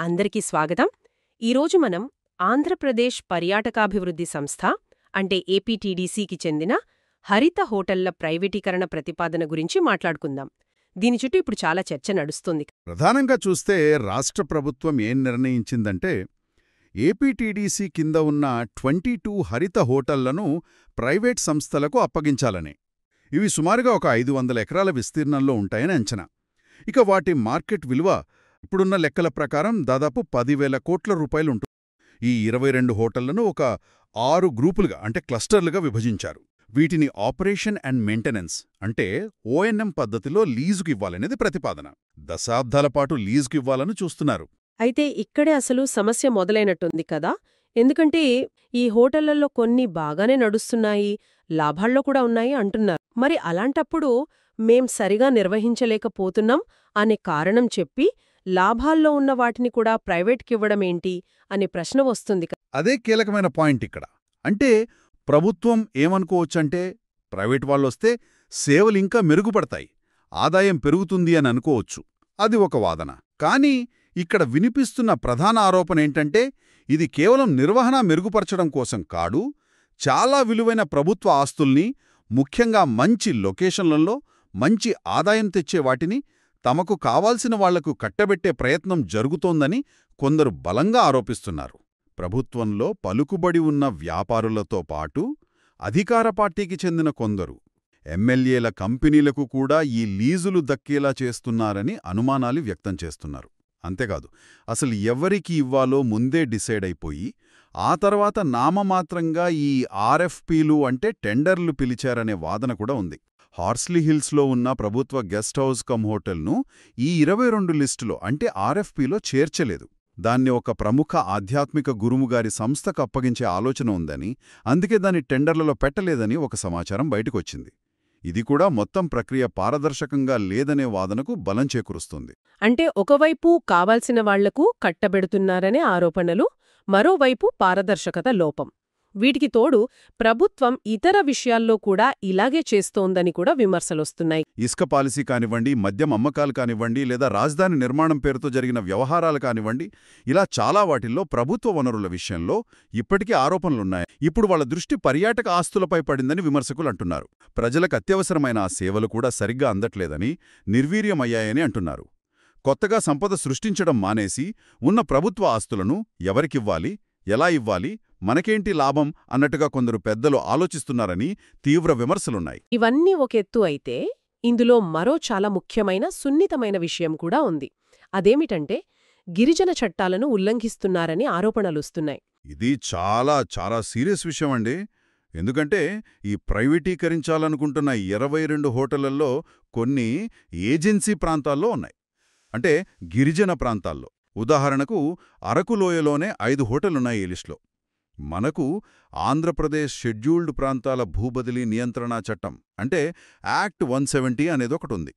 అందరికీ స్వాగతం. ఈరోజు మనం ఆంధ్రప్రదేశ్ పర్యాటకాభివృద్ధి సంస్థ అంటే ఏపీటీడీసీకి చెందిన హరిత హోటళ్ల ప్రైవేటీకరణ ప్రతిపాదన గురించి మాట్లాడుకుందాం. దీని చుట్టూ ఇప్పుడు చాలా చర్చ నడుస్తుంది. ప్రధానంగా చూస్తే రాష్ట్ర ప్రభుత్వం ఏం నిర్ణయించిందంటే ఏపీటీడీసీ కింద ఉన్న 22 హరిత హోటళ్లను ప్రైవేట్ సంస్థలకు అప్పగించాలని. ఇవి సుమారుగా ఒక 500 ఎకరాల విస్తీర్ణంలో ఉంటాయని అంచనా. ఇక వాటి మార్కెట్ విలువ ఇప్పుడున్న లెక్కల ప్రకారం దాదాపు 10,000 కోట్ల రూపాయలుంటుంది. ఈ 22 హోటళ్లను ఒక 6 గ్రూపులుగా అంటే క్లస్టర్లుగా విభజించారు. వీటిని ఆపరేషన్ అండ్ మెయింటెనెన్స్ అంటే ఓఎన్ఎం పద్ధతిలో లీజుకు ఇవ్వాలనేది ప్రతిపాదన. దశాబ్దాల పాటు లీజుకు ఇవ్వాలని చూస్తున్నారు. అయితే ఇక్కడే అసలు సమస్య మొదలైనట్టుంది కదా. ఎందుకంటే ఈ హోటళ్లలో కొన్ని బాగానే నడుస్తున్నాయి, లాభాల్లో కూడా ఉన్నాయి అంటున్నారు. మరి అలాంటప్పుడు మేం సరిగా నిర్వహించలేకపోతున్నాం అనే కారణం చెప్పి లాభాల్లో ఉన్న వాటిని కూడా ప్రైవేట్కివ్వడమేంటి అనే ప్రశ్న వస్తుంది. అదే కీలకమైన పాయింట్ ఇక్కడ. అంటే ప్రభుత్వం ఏమనుకోవచ్చంటే ప్రైవేట్ వాళ్ళొస్తే సేవలింకా మెరుగుపడతాయి, ఆదాయం పెరుగుతుంది అని అనుకోవచ్చు. అది ఒక వాదన. కానీ ఇక్కడ వినిపిస్తున్న ప్రధాన ఆరోపణేంటంటే ఇది కేవలం నిర్వహణ మెరుగుపరచడం కోసం కాదు, చాలా విలువైన ప్రభుత్వ ఆస్తుల్ని, ముఖ్యంగా మంచి లొకేషన్లలో మంచి ఆదాయం తెచ్చే వాటిని తమకు కావాల్సిన వాళ్లకు కట్టబెట్టే ప్రయత్నం జరుగుతోందని కొందరు బలంగా ఆరోపిస్తున్నారు. ప్రభుత్వంలో పలుకుబడి ఉన్న వ్యాపారులతో పాటు అధికార పార్టీకి చెందిన కొందరు ఎమ్మెల్యేల కంపెనీలకు కూడా ఈ లీజులు దక్కేలా చేస్తున్నారని అనుమానాలు వ్యక్తం చేస్తున్నారు. అంతేకాదు, అసలు ఎవరికి ఇవ్వాలో ముందే డిసైడ్ అయిపోయి ఆ తర్వాత నామమాత్రంగా ఈ ఆర్ఎఫ్పీలు అంటే టెండర్లు పిలిచారనే వాదన కూడా ఉంది. హార్స్లీ హిల్స్లో ఉన్న ప్రభుత్వ గెస్ట్ హౌస్ కమ్ హోటల్ను ఈ 22 లిస్టులో అంటే ఆర్ఎఫ్పీలో చేర్చలేదు. దాన్ని ఒక ప్రముఖ ఆధ్యాత్మిక గురువుగారి సంస్థకు అప్పగించే ఆలోచన ఉందని, అందుకే దాన్ని టెండర్లలో పెట్టలేదని ఒక సమాచారం బయటకొచ్చింది. ఇది కూడా మొత్తం ప్రక్రియ పారదర్శకంగా లేదనే వాదనకు బలం చేకూరుస్తుంది. అంటే ఒకవైపు కావాల్సిన వాళ్లకు కట్టబెడుతున్నారనే ఆరోపణలు, మరోవైపు పారదర్శకత లోపం. వీటికి తోడు ప్రభుత్వం ఇతర విషయాల్లో కూడా ఇలాగే చేస్తోందని కూడా విమర్శలొస్తున్నాయి. ఇసుక పాలసీ కానివ్వండి, మద్యం అమ్మకాలు కానివ్వండి, లేదా రాజధాని నిర్మాణం పేరుతో జరిగిన వ్యవహారాలు కానివ్వండి, ఇలా చాలా వాటిల్లో ప్రభుత్వ వనరుల విషయంలో ఇప్పటికీ ఆరోపణలున్నాయి. ఇప్పుడు వాళ్ల దృష్టి పర్యాటక ఆస్తులపై పడిందని విమర్శకులు అంటున్నారు. ప్రజలకు అత్యవసరమైన ఆ సేవలు కూడా సరిగ్గా అందట్లేదని, నిర్వీర్యమయ్యాయని అంటున్నారు. కొత్తగా సంపద సృష్టించడం మానేసి ఉన్న ప్రభుత్వ ఆస్తులను ఎవరికివ్వాలి, ఎలా ఇవ్వాలి, మనకేంటి లాభం అన్నట్టుగా కొందరు పెద్దలు ఆలోచిస్తున్నారని తీవ్ర విమర్శలున్నాయి. ఇవన్నీ ఒక ఎత్తు అయితే ఇందులో మరో చాలా ముఖ్యమైన సున్నితమైన విషయం కూడా ఉంది. అదేమిటంటే గిరిజన చట్టాలను ఉల్లంఘిస్తున్నారని ఆరోపణలొస్తున్నాయి. ఇది చాలా చాలా సీరియస్ విషయం అండి. ఎందుకంటే ఈ ప్రైవేటీకరించాలనుకుంటున్న 22 హోటళ్లలో కొన్ని ఏజెన్సీ ప్రాంతాల్లో ఉన్నాయి. అంటే గిరిజన ప్రాంతాల్లో. ఉదాహరణకు అరకులోయలోనే 5 హోటళ్లున్నాయి ఈ లిస్టులో. మనకు ఆంధ్రప్రదేశ్ షెడ్యూల్డ్ ప్రాంతాల భూబదిలీ నియంత్రణ చట్టం అంటే యాక్ట్ 170 అనేదొకటుంది.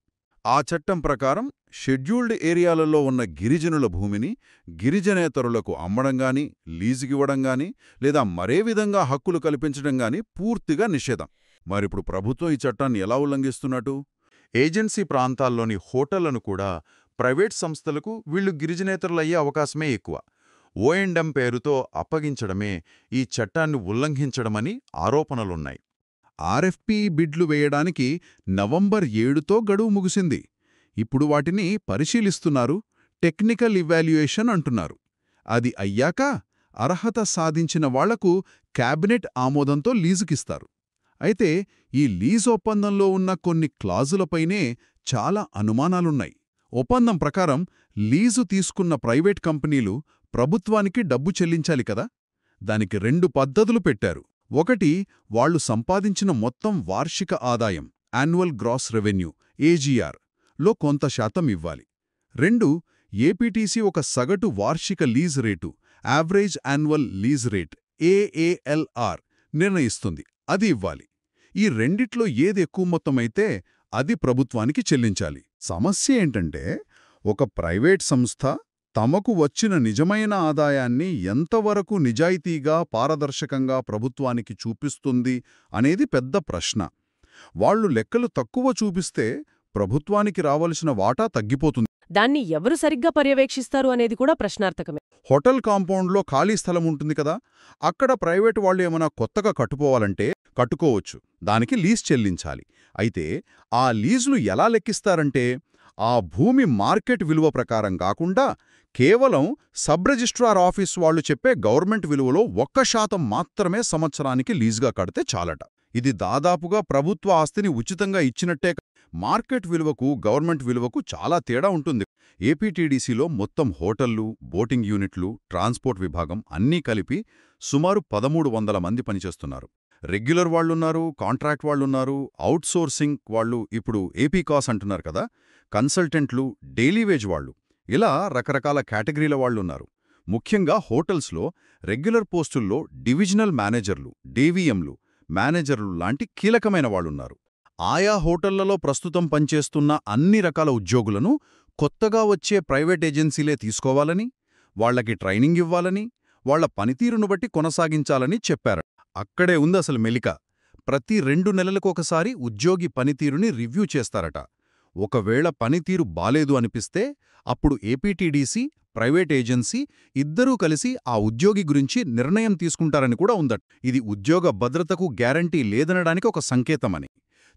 ఆ చట్టం ప్రకారం షెడ్యూల్డ్ ఏరియాలలో ఉన్న గిరిజనుల భూమిని గిరిజనేతరులకు అమ్మడంగాని, లీజుకివ్వడంగాని, లేదా మరే విధంగా హక్కులు కల్పించడంగాని పూర్తిగా నిషేధం. మరిప్పుడు ప్రభుత్వం ఈ చట్టాన్ని ఎలా ఉల్లంఘిస్తున్నట్టు? ఏజెన్సీ ప్రాంతాల్లోని హోటళ్లను కూడా ప్రైవేట్ సంస్థలకు వీళ్లు గిరిజనేతరులయ్యే అవకాశమే ఎక్కువ. ఓఎండ్ఎం పేరుతో అప్పగించడమే ఈ చట్టాన్ని ఉల్లంఘించడమని ఆరోపణలున్నాయి. ఆర్ఎఫ్పీ బిడ్లు వేయడానికి నవంబర్ 7తో గడువు ముగిసింది. ఇప్పుడు వాటిని పరిశీలిస్తున్నారు, టెక్నికల్ ఇవాల్యుయేషన్ అంటున్నారు. అది అయ్యాక అర్హత సాధించిన వాళ్లకు క్యాబినెట్ ఆమోదంతో లీజుకిస్తారు. అయితే ఈ లీజు ఒప్పందంలో ఉన్న కొన్ని క్లాజులపైనే చాలా అనుమానాలున్నాయి. ఒప్పందం ప్రకారం లీజు తీసుకున్న ప్రైవేట్ కంపెనీలు ప్రభుత్వానికి డబ్బు చెల్లించాలి కదా. దానికి 2 పద్ధతులు పెట్టారు. ఒకటి, వాళ్లు సంపాదించిన మొత్తం వార్షిక ఆదాయం యాన్యువల్ గ్రాస్ రెవెన్యూ ఏజీఆర్ లో కొంత శాతం ఇవ్వాలి. 2, ఏపీటీసీ ఒక సగటు వార్షిక lease rate average annual lease rate AALR నిర్ణయిస్తుంది, అది ఇవ్వాలి. ఈ రెండిట్లో ఏది ఎక్కువ మొత్తమైతే అది ప్రభుత్వానికి చెల్లించాలి. సమస్య ఏంటంటే ఒక ప్రైవేట్ సంస్థ తమకు వచ్చిన నిజమైన ఆదాయాన్ని ఎంతవరకు నిజాయితీగా, పారదర్శకంగా ప్రభుత్వానికి చూపిస్తుంది అనేది పెద్ద ప్రశ్న. వాళ్లు లెక్కలు తక్కువ చూపిస్తే ప్రభుత్వానికి రావలసిన వాటా తగ్గిపోతుంది. దాన్ని ఎవరు సరిగ్గా పర్యవేక్షిస్తారు అనేది కూడా ప్రశ్నార్థకమే. హోటల్ కాంపౌండ్లో ఖాళీ స్థలం ఉంటుంది కదా, అక్కడ ప్రైవేటు వాళ్ళు ఏమైనా కొత్తగా కట్టుకోవాలంటే కట్టుకోవచ్చు, దానికి లీజ్ చెల్లించాలి. అయితే ఆ లీజులు ఎలా లెక్కిస్తారంటే ఆ భూమి మార్కెట్ విలువ ప్రకారం కాకుండా కేవలం సబ్ రిజిస్ట్రార్ ఆఫీస్ వాళ్ళు చెప్పే గవర్నమెంట్ విలువలో 1% మాత్రమే సంవత్సరానికి లీజుగా కడితే చాలట. ఇది దాదాపుగా ప్రభుత్వ ఆస్తిని ఉచితంగా ఇచ్చినట్టే. మార్కెట్ విలువకు గవర్నమెంట్ విలువకు చాలా తేడా ఉంటుంది. ఏపీటీడీసీలో మొత్తం హోటళ్లు, బోటింగ్ యూనిట్లు, ట్రాన్స్పోర్ట్ విభాగం అన్నీ కలిపి సుమారు 1300 మంది పనిచేస్తున్నారు. రెగ్యులర్ వాళ్లున్నారు, కాంట్రాక్ట్ వాళ్లున్నారు, అవుట్సోర్సింగ్ వాళ్ళు, ఇప్పుడు ఏపీ కాస్ అంటున్నారు కదా, కన్సల్టెంట్లు, డైలీ వేజ్ వాళ్ళు, ఇలా రకరకాల కేటగిరీల వాళ్లున్నారు. ముఖ్యంగా హోటల్స్లో రెగ్యులర్ పోస్టుల్లో డివిజనల్ మేనేజర్లు, డీవీఎంలు, మేనేజర్లు లాంటి కీలకమైన వాళ్లున్నారు. ఆయా హోటళ్లలో ప్రస్తుతం పనిచేస్తున్న అన్ని రకాల ఉద్యోగులను కొత్తగా వచ్చే ప్రైవేట్ ఏజెన్సీలే తీసుకోవాలని, వాళ్లకి ట్రైనింగ్ ఇవ్వాలని, వాళ్ల పనితీరును బట్టి కొనసాగించాలని చెప్పారు. అక్కడే ఉందసలు మెలిక. ప్రతి 2 నెలలకొకసారి ఉద్యోగి పనితీరుని రివ్యూ చేస్తారట. ఒకవేళ పనితీరు బాలేదు అనిపిస్తే అప్పుడు ఏపీటీడీసీ, ప్రైవేట్ ఏజెన్సీ ఇద్దరూ కలిసి ఆ ఉద్యోగి గురించి నిర్ణయం తీసుకుంటారని కూడా ఉందట. ఇది ఉద్యోగ భద్రతకు గ్యారంటీ లేదనడానికి ఒక సంకేతమని.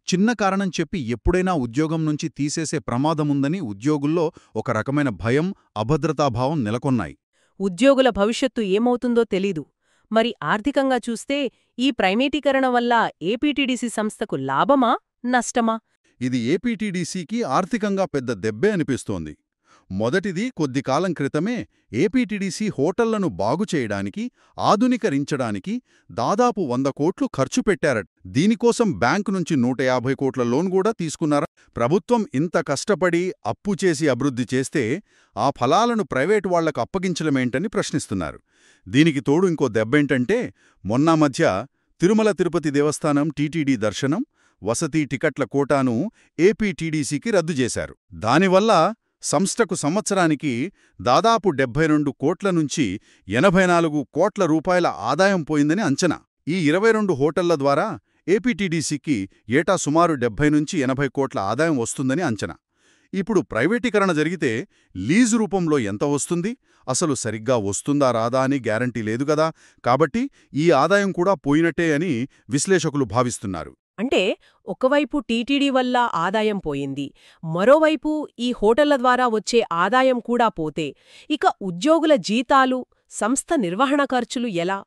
చిన్న కారణం చెప్పి ఎప్పుడైనా ఉద్యోగం నుంచి తీసేసే ప్రమాదముందని ఉద్యోగుల్లో ఒక రకమైన భయం, అభద్రతాభావం నెలకొన్నాయి. ఉద్యోగుల భవిష్యత్తు ఏమవుతుందో తెలీదు. మరి ఆర్థికంగా చూస్తే ఈ ప్రైవేటీకరణ వల్ల ఏపీటీడీసీ సంస్థకు లాభమా, నష్టమా? ఇది ఏపీటీడీసీకి ఆర్థికంగా పెద్ద దెబ్బే అనిపిస్తోంది. మొదటిది, కొద్ది కాలం క్రితమే ఏపీటీడీసీ హోటళ్లను బాగుచేయడానికి, ఆధునీకరించడానికి దాదాపు 100 కోట్లు ఖర్చు పెట్టారట. దీనికోసం బ్యాంకు నుంచి 150 కోట్ల లోన్ కూడా తీసుకున్నారా? ప్రభుత్వం ఇంత కష్టపడి అప్పు చేసి అభివృద్ధి చేస్తే ఆ ఫలాలను ప్రైవేటు వాళ్లకు అప్పగించడమేంటని ప్రశ్నిస్తున్నారు. దీనికి తోడు ఇంకో దెబ్బేంటంటే, మొన్న మధ్య తిరుమల తిరుపతి దేవస్థానం టీటీడీ దర్శనం, వసతి టికెట్ల కోటాను ఏపీటీడీసీకి రద్దు చేశారు. దానివల్ల సంస్థకు సంవత్సరానికి దాదాపు 72 కోట్ల నుంచి 84 కోట్ల రూపాయల ఆదాయం పోయిందని అంచనా. ఈ 22 హోటళ్ల ద్వారా ఏపీటీడీసీకి ఏటా సుమారు 70 నుంచి 80 కోట్ల ఆదాయం వస్తుందని అంచనా. ఇప్పుడు ప్రైవేటీకరణ జరిగితే లీజు రూపంలో ఎంత వస్తుంది, అసలు సరిగ్గా వస్తుందా రాదా అని గ్యారంటీ లేదు కదా. కాబట్టి ఈ ఆదాయం కూడా పోయినట్టే అని విశ్లేషకులు భావిస్తున్నారు. అంటే ఒకవైపు టీటీడీ వల్ల ఆదాయం పోయింది, మరోవైపు ఈ హోటళ్ల ద్వారా వచ్చే ఆదాయం కూడా పోతే ఇక ఉద్యోగుల జీతాలు, సంస్థ నిర్వహణ ఖర్చులు ఎలా?